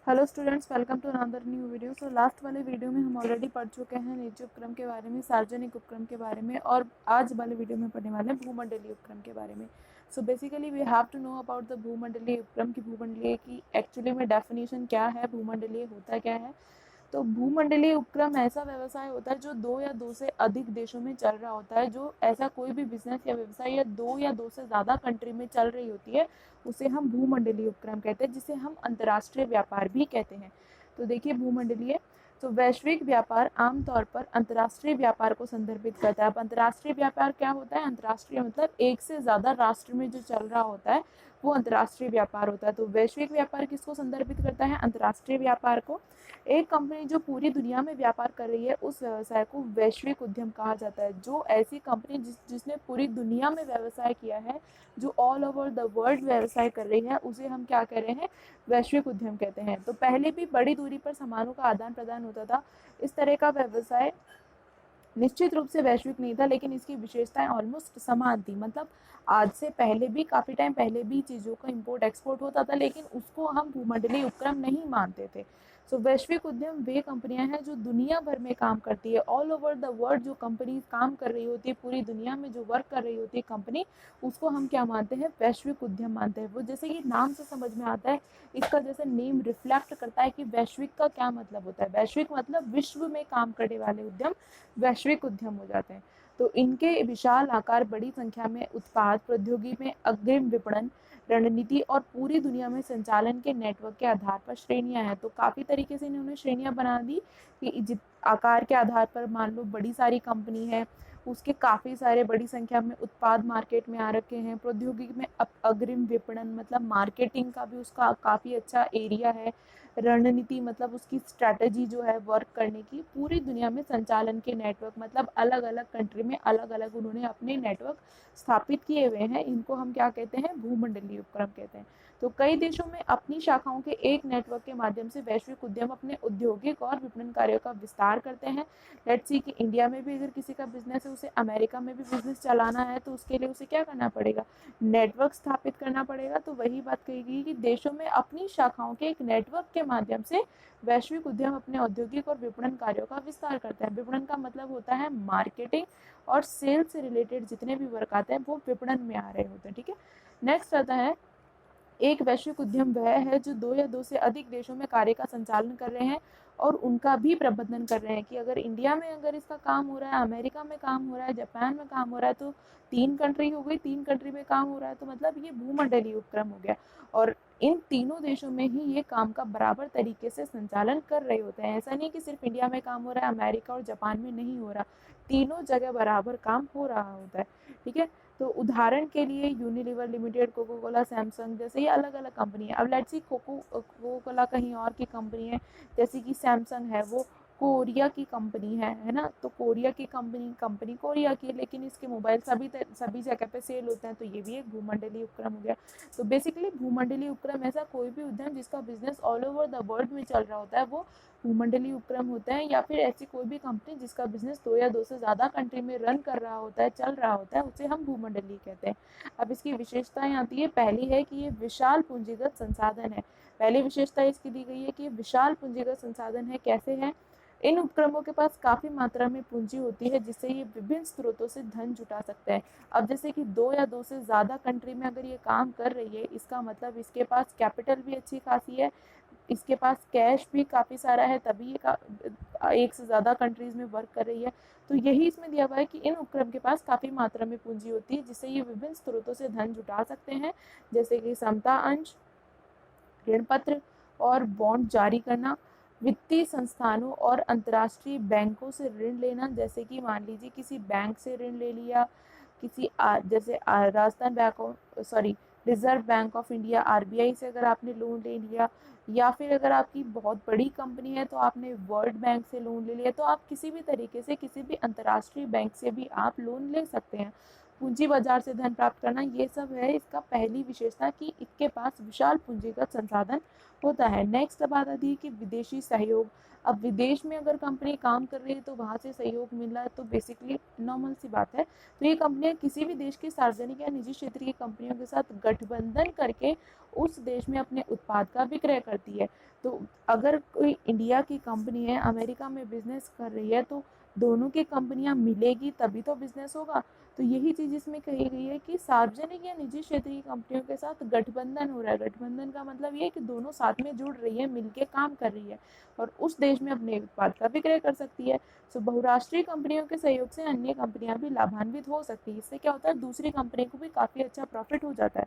Hello students, welcome to another new video. So last वाले video में हम already पढ़ चुके हैं निजी उपक्रम के बारे में, सार्वजनिक उपक्रम के बारे में, और आज वाले वीडियो में पढ़ने वाले हैं भूमंडलीय उपक्रम के बारे में। So basically we have to know about the भूमंडलीय उपक्रम की भूमंडलीय की एक्चुअली में डेफिनेशन क्या है, भूमंडलीय होता क्या है। तो भूमंडलीय उपक्रम ऐसा व्यवसाय होता है जो दो या दो से अधिक देशों में चल रहा होता है। जो ऐसा कोई भी बिजनेस या व्यवसाय या दो से ज़्यादा कंट्री में चल रही होती है उसे हम भूमंडलीय उपक्रम कहते हैं, जिसे हम अंतर्राष्ट्रीय व्यापार भी कहते हैं। तो देखिए भूमंडलीय, तो वैश्विक व्यापार आमतौर पर अंतर्राष्ट्रीय व्यापार को संदर्भित करता है। अब अंतर्राष्ट्रीय व्यापार क्या होता है? अंतर्राष्ट्रीय मतलब एक से ज़्यादा राष्ट्र में जो चल रहा होता है वो अंतर्राष्ट्रीय व्यापार होता है। तो वैश्विक व्यापार किसको संदर्भित करता है? अंतर्राष्ट्रीय व्यापार को। एक कंपनी जो पूरी दुनिया में व्यापार कर रही है उस व्यवसाय को वैश्विक उद्यम कहा जाता है। जो ऐसी कंपनी जिसने पूरी दुनिया में व्यवसाय किया है, जो ऑल ओवर द वर्ल्ड व्यवसाय कर रही है, उसे हम क्या कह रहे हैं? वैश्विक उद्यम कहते हैं। तो पहले भी बड़ी दूरी पर सामानों का आदान प्रदान होता था। इस तरह का व्यवसाय निश्चित रूप से वैश्विक नहीं था, लेकिन इसकी विशेषताएं ऑलमोस्ट समान थी। मतलब आज से पहले भी, काफ़ी टाइम पहले भी चीज़ों का इंपोर्ट एक्सपोर्ट होता था, लेकिन उसको हम भूमंडलीय उपक्रम नहीं मानते थे। सो वैश्विक उद्यम वे कंपनियां हैं जो दुनिया भर में काम करती है, ऑल ओवर द वर्ल्ड जो कंपनी काम कर रही होती है, पूरी दुनिया में जो वर्क कर रही होती है कंपनी, उसको हम क्या मानते हैं? वैश्विक उद्यम मानते हैं। वो जैसे कि नाम से समझ में आता है, इसका जैसे नेम रिफ्लेक्ट करता है कि वैश्विक का क्या मतलब होता है। वैश्विक मतलब विश्व में काम करने वाले उद्यम वैश्विक उद्यम हो जाते हैं। तो इनके विशाल आकार, बड़ी संख्या में उत्पाद, प्रौद्योगिकी में अग्रिम विपणन रणनीति और पूरी दुनिया में संचालन के नेटवर्क के आधार पर श्रेणियां हैं। तो काफ़ी तरीके से इन्होंने श्रेणियां बना दी कि जित आकार के आधार पर मान लो बड़ी सारी कंपनी है, उसके काफ़ी सारे बड़ी संख्या में उत्पाद मार्केट में आ रखे हैं। प्रौद्योगिकी में अग्रिम विपणन मतलब मार्केटिंग का भी उसका काफ़ी अच्छा एरिया है। रणनीति मतलब उसकी स्ट्रैटेजी जो है वर्क करने की, पूरी दुनिया में संचालन के नेटवर्क मतलब अलग अलग कंट्री में अलग अलग उन्होंने अपने नेटवर्क स्थापित किए हुए हैं। इनको हम क्या कहते हैं? भूमंडलीय उपक्रम कहते हैं। तो कई देशों में अपनी शाखाओं के एक नेटवर्क के माध्यम से वैश्विक उद्यम अपने औद्योगिक और विपणन कार्यों का विस्तार करते हैं। लेट्स सी कि इंडिया में भी अगर किसी का बिजनेस है, उसे अमेरिका में भी बिजनेस चलाना है, तो उसके लिए उसे क्या करना पड़ेगा? नेटवर्क स्थापित करना पड़ेगा। तो वही बात कही गई कि देशों में अपनी शाखाओं के एक नेटवर्क के माध्यम से वैश्विक उद्यम अपने औद्योगिक और विपणन कार्यों का विस्तार करते हैं। विपणन का मतलब होता है मार्केटिंग और सेल्स से रिलेटेड जितने भी वर्क आते हैं वो विपणन में आ रहे होते हैं। ठीक है, नेक्स्ट आता है, एक वैश्विक उद्यम वह है जो दो या दो से अधिक देशों में कार्य का संचालन कर रहे हैं और उनका भी प्रबंधन कर रहे हैं। कि अगर इंडिया में अगर इसका काम हो रहा है, अमेरिका में काम हो रहा है, जापान में काम हो रहा है, तो तीन कंट्री हो गई, तीन कंट्री में काम हो रहा है, तो मतलब ये भूमंडलीय उपक्रम हो गया। और इन तीनों देशों में ही ये काम का बराबर तरीके से संचालन कर रहे होते हैं। ऐसा नहीं कि सिर्फ इंडिया में काम हो रहा है, अमेरिका और जापान में नहीं हो रहा, तीनों जगह बराबर काम हो रहा होता है। ठीक है, तो उदाहरण के लिए Unilever Limited, Coca Cola, Samsung जैसे ये अलग अलग कंपनी है। अब लेट्स सी कोको कोला कहीं और की कंपनी है, जैसे कि सैमसंग है, वो कोरिया की कंपनी है ना। तो कोरिया की कंपनी कोरिया की है, लेकिन इसके मोबाइल सभी जगह पे सेल होते हैं। तो ये भी एक भूमंडलीय उपक्रम हो गया। तो बेसिकली भूमंडलीय उपक्रम ऐसा कोई भी उद्यम जिसका business all over the world में चल रहा होता है वो भूमंडलीय उपक्रम होता है। या फिर ऐसी कोई भी कंपनी जिसका बिजनेस दो या दो से ज़्यादा कंट्री में रन कर रहा होता है, चल रहा होता है, उसे हम भूमंडलीय कहते हैं। अब इसकी विशेषताएं आती है। पहली है कि ये विशाल पूंजीगत संसाधन है। पहली विशेषता इसकी दी गई है कि विशाल पूंजीगत संसाधन है। कैसे है? इन उपक्रमों के पास काफ़ी मात्रा में पूंजी होती है, जिससे ये विभिन्न स्रोतों से धन जुटा सकते हैं। अब जैसे कि दो या दो से ज़्यादा कंट्री में अगर ये काम कर रही है, इसका मतलब इसके पास कैपिटल भी अच्छी खासी है, इसके पास कैश भी काफ़ी सारा है, तभी ये एक से ज़्यादा कंट्रीज़ में वर्क कर रही है। तो यही इसमें दिया हुआ है कि इन उपक्रम के पास काफ़ी मात्रा में पूंजी होती है, जिससे ये विभिन्न स्रोतों से धन जुटा सकते हैं, जैसे कि समता अंश, ऋण पत्र और बॉन्ड जारी करना, वित्तीय संस्थानों और अंतर्राष्ट्रीय बैंकों से ऋण लेना। जैसे कि मान लीजिए किसी बैंक से ऋण ले लिया, जैसे Rajasthan bank of sorry reserve bank of India RBI से अगर आपने लोन ले लिया, या फिर अगर आपकी बहुत बड़ी कंपनी है तो आपने वर्ल्ड बैंक से लोन ले लिया। तो आप किसी भी तरीके से किसी भी अंतर्राष्ट्रीय बैंक से भी आप लोन ले सकते हैं। पूंजी बाजार से धन प्राप्त करना, ये सब है इसका पहली विशेषता कि इसके पास विशाल पूंजीगत संसाधन होता है। नेक्स्ट बात आती है कि विदेशी सहयोग। अब विदेश में अगर कंपनी काम कर रही है तो वहाँ से सहयोग मिल रहा है, तो बेसिकली नॉर्मल सी बात है। तो ये कंपनियां किसी भी देश की सार्वजनिक या निजी क्षेत्र की कंपनियों के साथ गठबंधन करके उस देश में अपने उत्पाद का विक्रय करती है। तो अगर कोई इंडिया की कंपनी है अमेरिका में बिजनेस कर रही है, तो दोनों की कंपनियां मिलेगी तभी तो बिजनेस होगा। तो यही चीज़ इसमें कही गई है कि सार्वजनिक या निजी क्षेत्र की कंपनियों के साथ गठबंधन हो रहा है। गठबंधन का मतलब ये है कि दोनों साथ में जुड़ रही है, मिलके काम कर रही है और उस देश में अपने उत्पाद का विक्रय कर सकती है। सो बहुराष्ट्रीय कंपनियों के सहयोग से अन्य कंपनियां भी लाभान्वित हो सकती है। इससे क्या होता है, दूसरी कंपनी को भी काफ़ी अच्छा प्रॉफिट हो जाता है।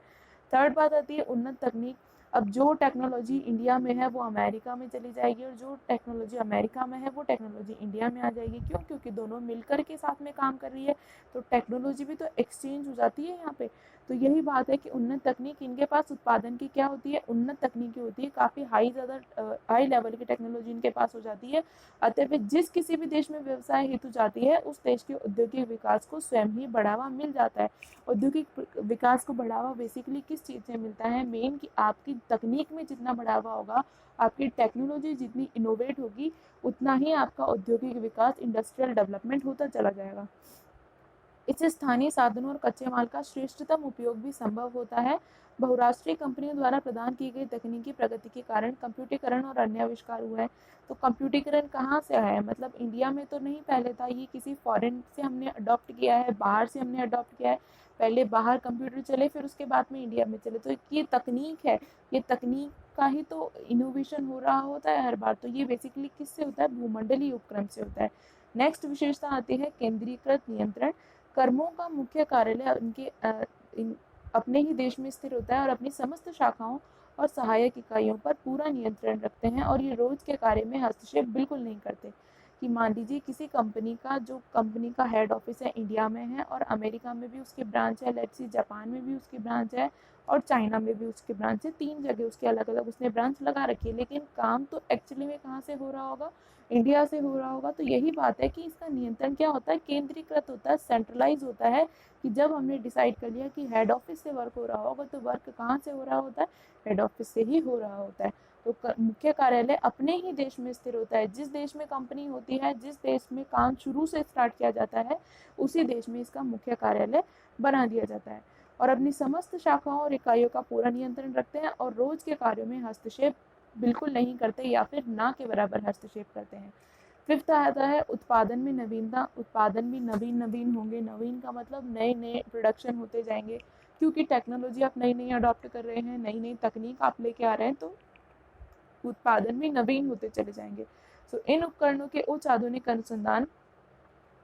थर्ड बात आती है उन्नत तकनीक। अब जो टेक्नोलॉजी इंडिया में है वो अमेरिका में चली जाएगी और जो टेक्नोलॉजी अमेरिका में है वो टेक्नोलॉजी इंडिया में आ जाएगी। क्यों? क्योंकि दोनों मिलकर के साथ में काम कर रही है, तो टेक्नोलॉजी भी तो एक्सचेंज हो जाती है यहाँ पे। तो यही बात है कि उन्नत तकनीक, इनके पास उत्पादन की क्या होती है, उन्नत तकनीकी होती है, काफ़ी हाई लेवल की टेक्नोलॉजी इनके पास हो जाती है। अतः जिस किसी भी देश में व्यवसाय हेतु जाती है उस देश के औद्योगिक विकास को स्वयं ही बढ़ावा मिल जाता है। औद्योगिक विकास को बढ़ावा बेसिकली किस चीज़ से मिलता है, मेन कि आपकी तकनीक में जितना बढ़ावा होगा, आपकी टेक्नोलॉजी जितनी इनोवेट होगी, उतना ही आपका औद्योगिक विकास, इंडस्ट्रियल डेवलपमेंट होता चला जाएगा। इससे स्थानीय साधनों और कच्चे माल का श्रेष्ठतम उपयोग भी संभव होता है। बहुराष्ट्रीय कंपनियों द्वारा प्रदान की गई तकनीकी प्रगति के कारण कंप्यूटरीकरण और अन्य आविष्कार हुए हैं। तो कंप्यूटरीकरण कहाँ से आया है, मतलब इंडिया में तो नहीं पहले था, ये किसी फॉरेन से हमने अडॉप्ट किया है, बाहर से हमने अडॉप्ट किया है। पहले बाहर कंप्यूटर चले, फिर उसके बाद में इंडिया में चले। तो ये तकनीक है, ये तकनीक का ही तो इनोवेशन हो रहा होता है हर बार। तो ये बेसिकली किससे होता है, भूमंडलीय उपक्रम से होता है। नेक्स्ट विशेषता आती है केंद्रीकृत नियंत्रण। कर्मों का मुख्य कार्यालय अपने ही देश में स्थिर होता है और अपनी समस्त शाखाओं और सहायक इकाइयों पर पूरा नियंत्रण रखते हैं और ये रोज के कार्य में हस्तक्षेप बिल्कुल नहीं करते। कि मान लीजिए किसी कंपनी का, जो कंपनी का हेड ऑफिस है इंडिया में है और अमेरिका में भी उसकी ब्रांच है, लेट्स सी जापान में भी उसकी ब्रांच है और चाइना में भी उसकी ब्रांच है, 3 जगह उसके अलग अलग उसने ब्रांच लगा रखी है, लेकिन काम तो एक्चुअली में कहाँ से हो रहा होगा, इंडिया से हो रहा होगा। तो यही बात है कि इसका नियंत्रण क्या होता है, केंद्रीकृत होता है, सेंट्रलाइज होता है। कि जब हमने डिसाइड कर लिया कि हेड ऑफिस से वर्क हो रहा होगा, तो वर्क कहाँ से हो रहा होता है, हेड ऑफिस से ही हो रहा होता है। तो मुख्य कार्यालय अपने ही देश में स्थिर होता है। जिस देश में कंपनी होती है, जिस देश में काम शुरू से स्टार्ट किया जाता है, उसी देश में इसका मुख्य कार्यालय बना दिया जाता है और अपनी समस्त शाखाओं और इकाइयों का पूरा नियंत्रण रखते हैं और रोज के कार्यों में हस्तक्षेप बिल्कुल नहीं करते या फिर ना के बराबर हस्तक्षेप करते हैं। फिफ्थ आता है उत्पादन में नवीनता। उत्पादन भी नवीन होंगे। नवीन का मतलब नए नए प्रोडक्शन होते जाएंगे, क्योंकि टेक्नोलॉजी आप नई नई अडॉप्ट कर रहे हैं, नई नई तकनीक आप लेके आ रहे हैं, तो उत्पादन भी नवीन होते चले जाएंगे। सो इन उपकरणों के उच्च आधुनिक अनुसंधान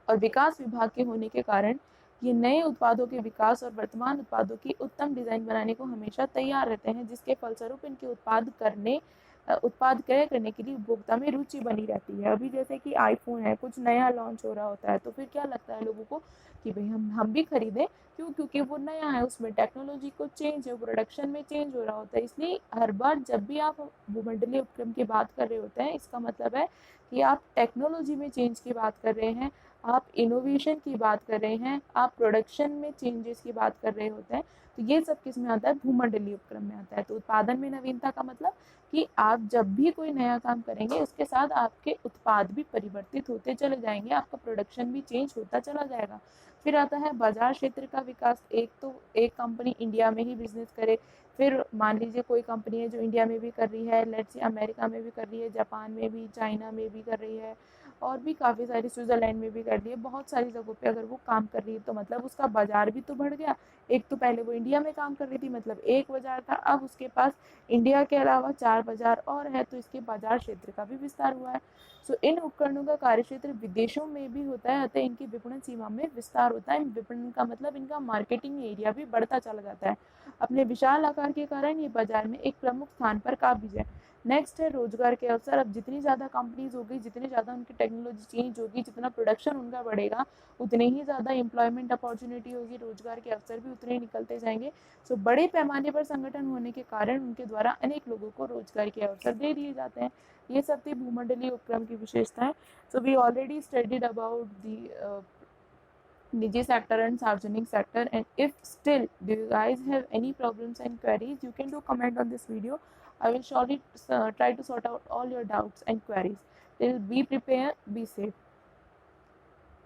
और विकास विभाग के होने के कारण ये नए उत्पादों के विकास और वर्तमान उत्पादों की उत्तम डिजाइन बनाने को हमेशा तैयार रहते हैं, जिसके फलस्वरूप इनके उत्पाद क्रय करने के लिए उपभोक्ता में रुचि बनी रहती है। अभी जैसे कि आईफोन है, कुछ नया लॉन्च हो रहा होता है, तो फिर क्या लगता है लोगों को कि भाई हम भी खरीदें। क्यों? क्योंकि वो नया है, उसमें टेक्नोलॉजी को चेंज है, प्रोडक्शन में चेंज हो रहा होता है। इसलिए हर बार जब भी आप भूमंडलीय उपक्रम की बात कर रहे होते हैं, इसका मतलब है कि आप टेक्नोलॉजी में चेंज की बात कर रहे हैं, आप इनोवेशन की बात कर रहे हैं, आप प्रोडक्शन में चेंजेस की बात कर रहे होते हैं। तो ये सब किस में आता है, भूमंडलीय उपक्रम में आता है। तो उत्पादन में नवीनता का मतलब कि आप जब भी कोई नया काम करेंगे, उसके साथ आपके उत्पाद भी परिवर्तित होते चले जाएंगे, आपका प्रोडक्शन भी चेंज होता चला जाएगा। फिर आता है बाजार क्षेत्र का विकास। एक कंपनी इंडिया में ही बिजनेस करे, फिर मान लीजिए कोई कंपनी है जो इंडिया में भी कर रही है, लेट्स से अमेरिका में भी कर रही है, जापान में भी, चाइना में भी कर रही है और भी काफ़ी सारी, स्विट्ज़रलैंड में भी कर रही है, बहुत सारी जगहों पे अगर वो काम कर रही है, तो मतलब उसका बाजार भी तो बढ़ गया। एक तो पहले वो इंडिया में काम कर रही थी, मतलब एक बाजार था, अब उसके पास इंडिया के अलावा 4 बाजार और है, तो इसके बाजार क्षेत्र का भी विस्तार हुआ है। सो इन उपकरणों का कार्य क्षेत्र विदेशों में भी होता है, अतः इनकी विपणन सीमा में विस्तार होता है। विपणन का मतलब इनका मार्केटिंग एरिया भी बढ़ता चला जाता है। अपने विशाल आकार के कारण ये बाजार में एक प्रमुख स्थान पर काबिज है। नेक्स्ट है रोजगार के अवसर। अब जितनी ज़्यादा कंपनीज होगी, जितनी ज़्यादा उनकी टेक्नोलॉजी चेंज होगी, जितना प्रोडक्शन उनका बढ़ेगा, उतने ही ज़्यादा एम्प्लॉयमेंट अपॉर्चुनिटी होगी, रोजगार के अवसर भी उतने निकलते जाएंगे। सो बड़े पैमाने पर संगठन होने के कारण उनके द्वारा अनेक लोगों को रोजगार के अवसर दे दिए जाते हैं। ये सब थी भूमंडलीय उपक्रम की विशेषताएं। So we already studied about the निजी सेक्टर एंड सार्वजनिक sector. And if still do you guys have any problems and queries, you can do comment on this video. I will surely try to sort out all your doubts and queries. Till be prepared, be safe.